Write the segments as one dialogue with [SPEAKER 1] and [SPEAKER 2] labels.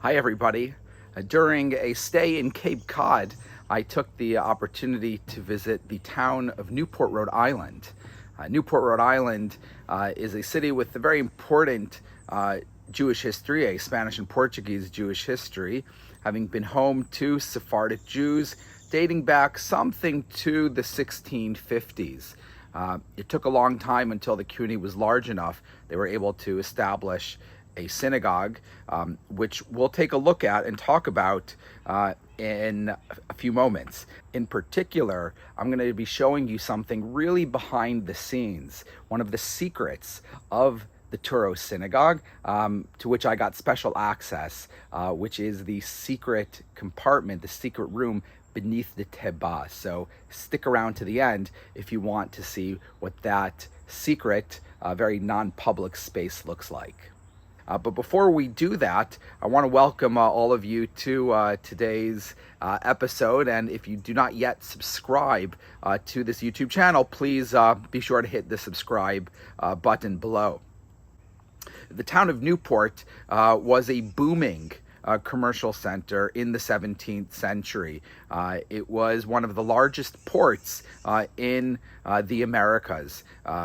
[SPEAKER 1] Hi everybody. During a stay in Cape Cod, I took the opportunity to visit the town of Newport, Rhode Island. Newport, Rhode Island is a city with a very important Jewish history, a Spanish and Portuguese Jewish history, having been home to Sephardic Jews dating back something to the 1650s. It took a long time until the community was large enough they were able to establish a synagogue, which we'll take a look at and talk about in a few moments. In particular, I'm going to be showing you something really behind the scenes, one of the secrets of the Touro Synagogue, to which I got special access, which is the secret compartment, the secret room beneath the Teba. So stick around to the end if you want to see what that secret, very non-public space looks like. But before we do that, I want to welcome all of you to today's episode. And if you do not yet subscribe to this YouTube channel, please be sure to hit the subscribe button below. The town of Newport was a booming commercial center in the 17th century. It was one of the largest ports in the Americas,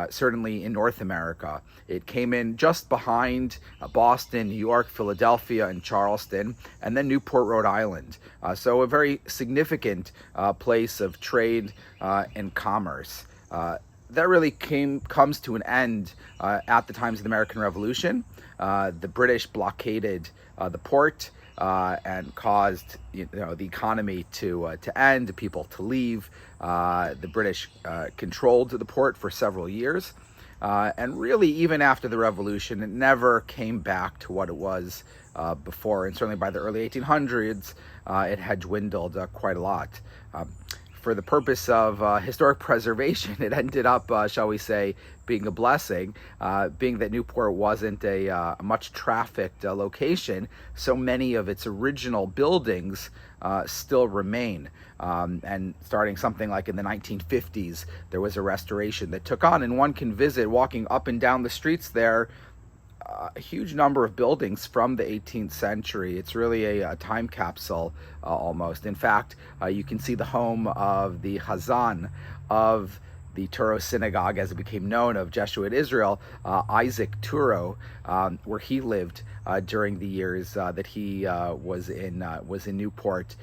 [SPEAKER 1] certainly in North America. It came in just behind Boston, New York, Philadelphia, and Charleston, and then Newport, Rhode Island. So a very significant place of trade and commerce. That really comes to an end at the times of the American Revolution. The British blockaded the port and caused the economy to end, people to leave. The British controlled the port for several years. And really, even after the Revolution, it never came back to what it was before. And certainly by the early 1800s, it had dwindled quite a lot. For the purpose of historic preservation, it ended up, shall we say, being a blessing, being that Newport wasn't a much trafficked location. So many of its original buildings still remain. And starting something like in the 1950s, there was a restoration that took on, and one can visit walking up and down the streets there, a huge number of buildings from the 18th century. It's really a time capsule almost. In fact, you can see the home of the Hazan of the Touro Synagogue, as it became known, of Jesuit Israel, Isaac Touro, where he lived during the years that he was in Newport,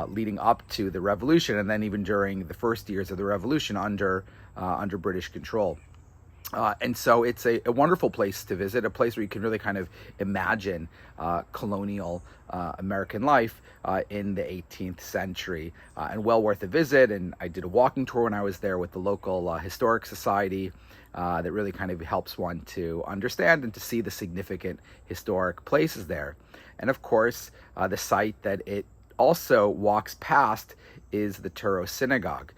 [SPEAKER 1] leading up to the Revolution, and then even during the first years of the Revolution under British control. And so it's a wonderful place to visit, a place where you can really kind of imagine colonial American life in the 18th century, and well worth a visit. And I did a walking tour when I was there with the local historic society that really kind of helps one to understand and to see the significant historic places there. And of course, the site that it also walks past is the Touro Synagogue.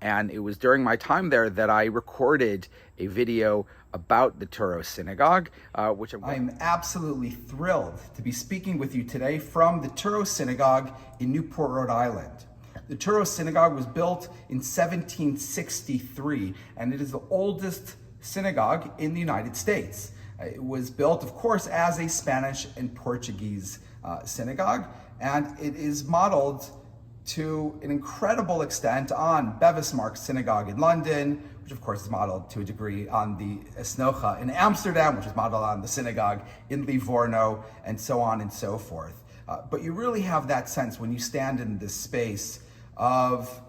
[SPEAKER 1] And it was during my time there that I recorded a video about the Touro Synagogue, which I'm absolutely thrilled to be speaking with you today from the Touro Synagogue in Newport, Rhode Island. The Touro Synagogue was built in 1763, and it is the oldest synagogue in the United States. It was built, of course, as a Spanish and Portuguese synagogue, and it is modeled to an incredible extent on Bevis Synagogue in London, which of course is modeled to a degree on the Esnocha in Amsterdam, which is modeled on the synagogue in Livorno, and so on and so forth. But you really have that sense when you stand in this space of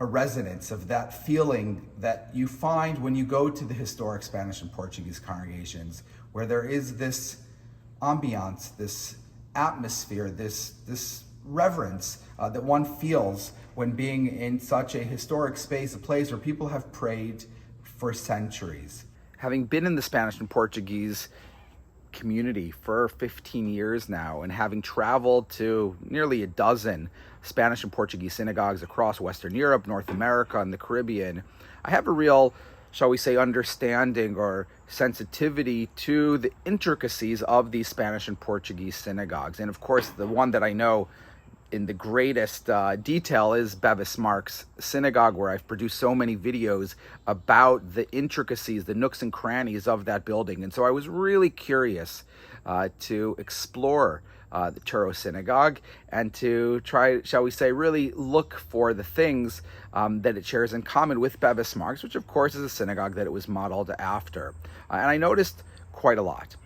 [SPEAKER 1] a resonance, of that feeling that you find when you go to the historic Spanish and Portuguese congregations, where there is this ambiance, this atmosphere, this reverence that one feels when being in such a historic space, a place where people have prayed for centuries. Having been in the Spanish and Portuguese community for 15 years now, and having traveled to nearly a dozen Spanish and Portuguese synagogues across Western Europe, North America, and the Caribbean, I have a real, shall we say, understanding or sensitivity to the intricacies of these Spanish and Portuguese synagogues. And of course, the one that I know in the greatest detail is Bevis Synagogue, where I've produced so many videos about the intricacies, the nooks and crannies of that building. And so I was really curious to explore the Touro Synagogue, and to try, shall we say, really look for the things that it shares in common with Bevis Marks, which of course is a synagogue that it was modeled after. And I noticed quite a lot.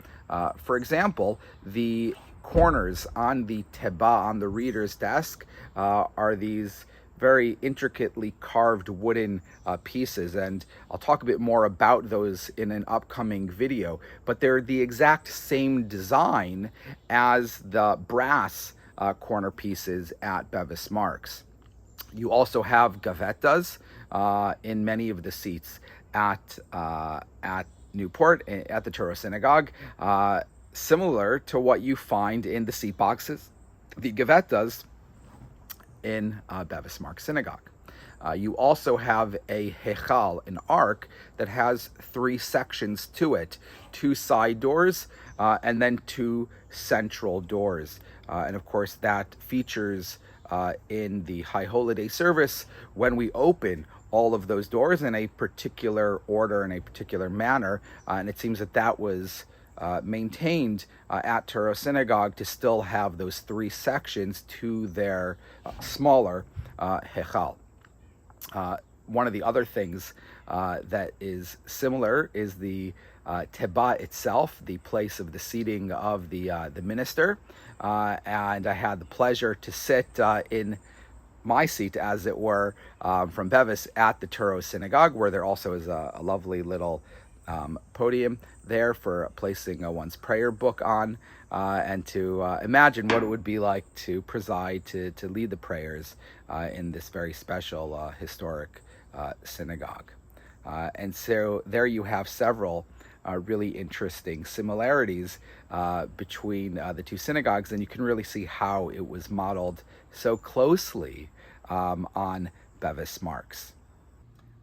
[SPEAKER 1] For example, the corners on the teba, on the reader's desk, are these very intricately carved wooden pieces, and I'll talk a bit more about those in an upcoming video, but they're the exact same design as the brass corner pieces at Bevis Marks. You also have gavetas in many of the seats at Newport, at the Touro Synagogue, similar to what you find in the seat boxes, the gavetas in Bevis Marks Synagogue. You also have a hechal, an ark, that has 3 sections to it, 2 side doors, and then 2 central doors. And of course that features in the High Holiday service when we open all of those doors in a particular order, in a particular manner. And it seems that that was maintained at Touro Synagogue to still have those 3 sections to their smaller hechal. One of the other things that is similar is the teba itself, the place of the seating of the minister. And I had the pleasure to sit in my seat, as it were, from Bevis at the Touro Synagogue, where there also is a lovely little podium there for placing one's prayer book on, and to imagine what it would be like to preside, to lead the prayers in this very special historic synagogue. And so there you have several really interesting similarities between the 2 synagogues, and you can really see how it was modeled so closely on Bevis Marks.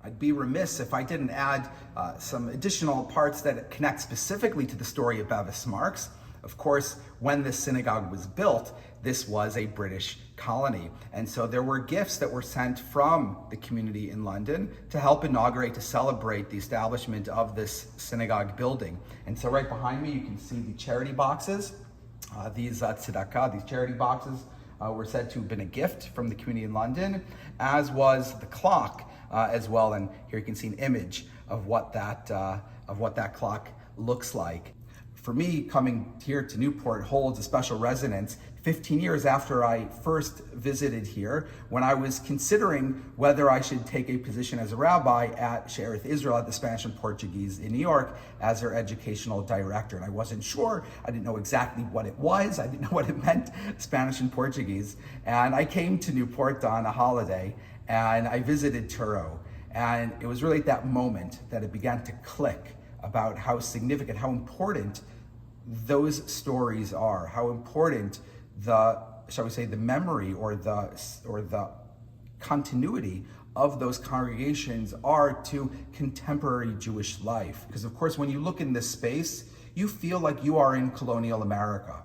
[SPEAKER 1] I'd be remiss if I didn't add some additional parts that connect specifically to the story of Bevis Marks. Of course, when this synagogue was built, this was a British colony. And so there were gifts that were sent from the community in London to help inaugurate, to celebrate the establishment of this synagogue building. And so right behind me, you can see the charity boxes. These tzedakah, these charity boxes, were said to have been a gift from the community in London, as was the clock as well. And here you can see an image of what that clock looks like. For me, coming here to Newport holds a special resonance. 15 years after I first visited here, when I was considering whether I should take a position as a rabbi at She'erith Israel at the Spanish and Portuguese in New York as their educational director. And I wasn't sure, I didn't know exactly what it was, I didn't know what it meant, Spanish and Portuguese. And I came to Newport on a holiday and I visited Touro. And it was really at that moment that it began to click about how significant, how important those stories are, how important the, shall we say, the memory or the continuity of those congregations are to contemporary Jewish life. Because of course, when you look in this space, you feel like you are in colonial America.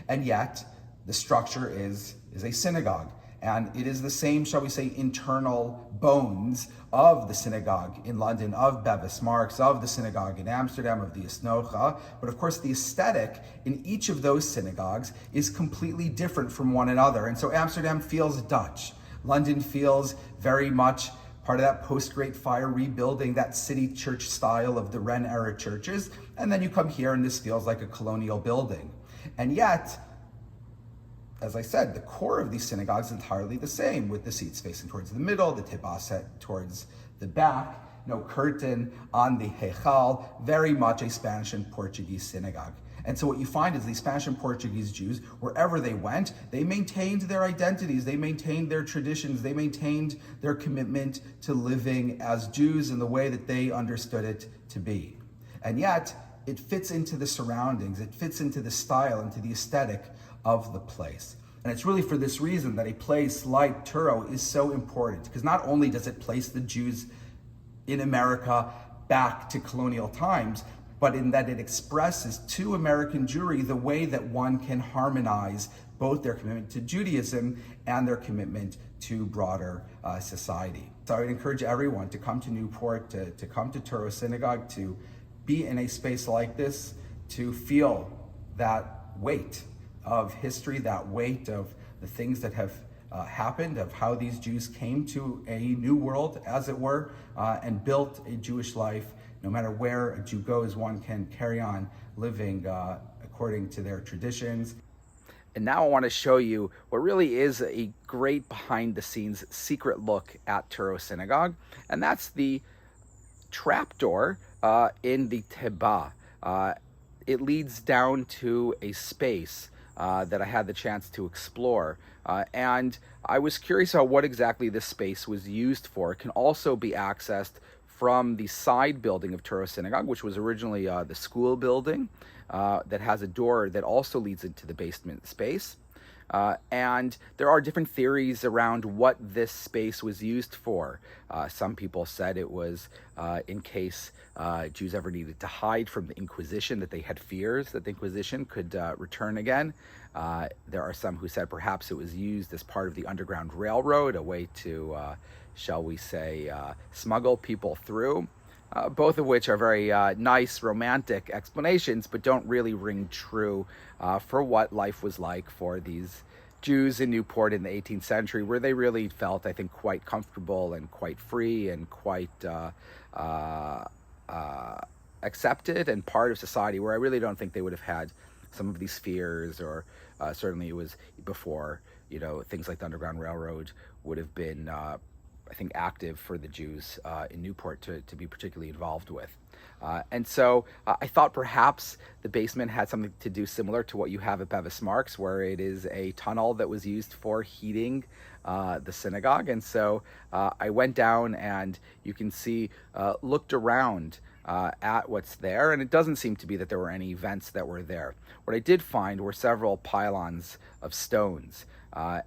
[SPEAKER 1] And yet, the structure is a synagogue. And it is the same, shall we say, internal bones of the synagogue in London, of Bevis Marks, of the synagogue in Amsterdam, of the Isnocha. But of course, the aesthetic in each of those synagogues is completely different from one another. And so Amsterdam feels Dutch. London feels very much part of that post-Great Fire rebuilding, that city church style of the Wren era churches. And then you come here and this feels like a colonial building. And yet, as I said, the core of these synagogues is entirely the same, with the seats facing towards the middle, the teba set towards the back, no curtain on the hechal, very much a Spanish and Portuguese synagogue. And so what you find is these Spanish and Portuguese Jews, wherever they went, they maintained their identities, they maintained their traditions, they maintained their commitment to living as Jews in the way that they understood it to be. And yet, it fits into the surroundings, it fits into the style, into the aesthetic of the place. And it's really for this reason that a place like Touro is so important, because not only does it place the Jews in America back to colonial times, but in that it expresses to American Jewry the way that one can harmonize both their commitment to Judaism and their commitment to broader society. So I would encourage everyone to come to Newport, to come to Touro Synagogue, to be in a space like this, to feel that weight, of history, that weight of the things that have happened, of how these Jews came to a new world, as it were, and built a Jewish life. No matter where a Jew goes, one can carry on living according to their traditions. And now I want to show you what really is a great behind-the-scenes secret look at Touro Synagogue, and that's the trapdoor in the Teba. It leads down to a space that I had the chance to explore, and I was curious about what exactly this space was used for. It can also be accessed from the side building of Touro Synagogue, which was originally the school building that has a door that also leads into the basement space. And there are different theories around what this space was used for. Some people said it was in case Jews ever needed to hide from the Inquisition, that they had fears that the Inquisition could return again. There are some who said perhaps it was used as part of the Underground Railroad, a way to, shall we say, smuggle people through. Both of which are very nice, romantic explanations, but don't really ring true for what life was like for these Jews in Newport in the 18th century, where they really felt, I think, quite comfortable and quite free and quite accepted and part of society, where I really don't think they would have had some of these fears, or certainly it was before, things like the Underground Railroad would have been I think active for the Jews in Newport to be particularly involved with. And so I thought perhaps the basement had something to do similar to what you have at Bevis, where it is a tunnel that was used for heating the synagogue. And so I went down, and you can see, looked around at what's there, and it doesn't seem to be that there were any vents that were there. What I did find were several pylons of stones.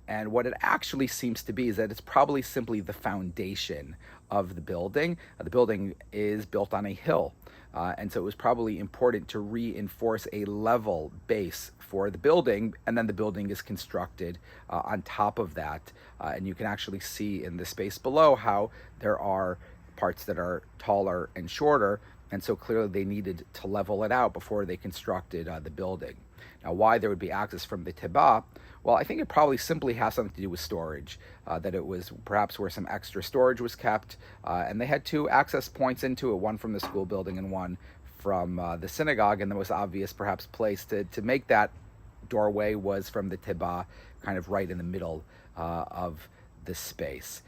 [SPEAKER 1] And what it actually seems to be is that it's probably simply the foundation of the building. The building is built on a hill, and so it was probably important to reinforce a level base for the building, and then the building is constructed on top of that. And you can actually see in the space below how there are parts that are taller and shorter, and so clearly they needed to level it out before they constructed the building. Now, why there would be access from the Teba? Well, I think it probably simply has something to do with storage, that it was perhaps where some extra storage was kept, and they had two access points into it, one from the school building and one from the synagogue, and the most obvious perhaps place to make that doorway was from the Teba, kind of right in the middle of the space.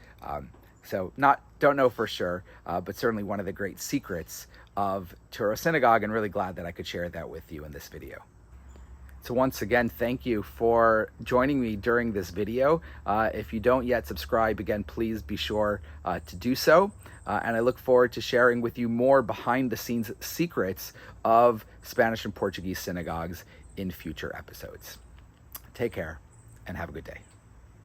[SPEAKER 1] So don't know for sure, but certainly one of the great secrets of Touro Synagogue, and really glad that I could share that with you in this video. So once again, thank you for joining me during this video. If you don't yet subscribe, again, please be sure to do so. And I look forward to sharing with you more behind the scenes secrets of Spanish and Portuguese synagogues in future episodes. Take care and have a good day.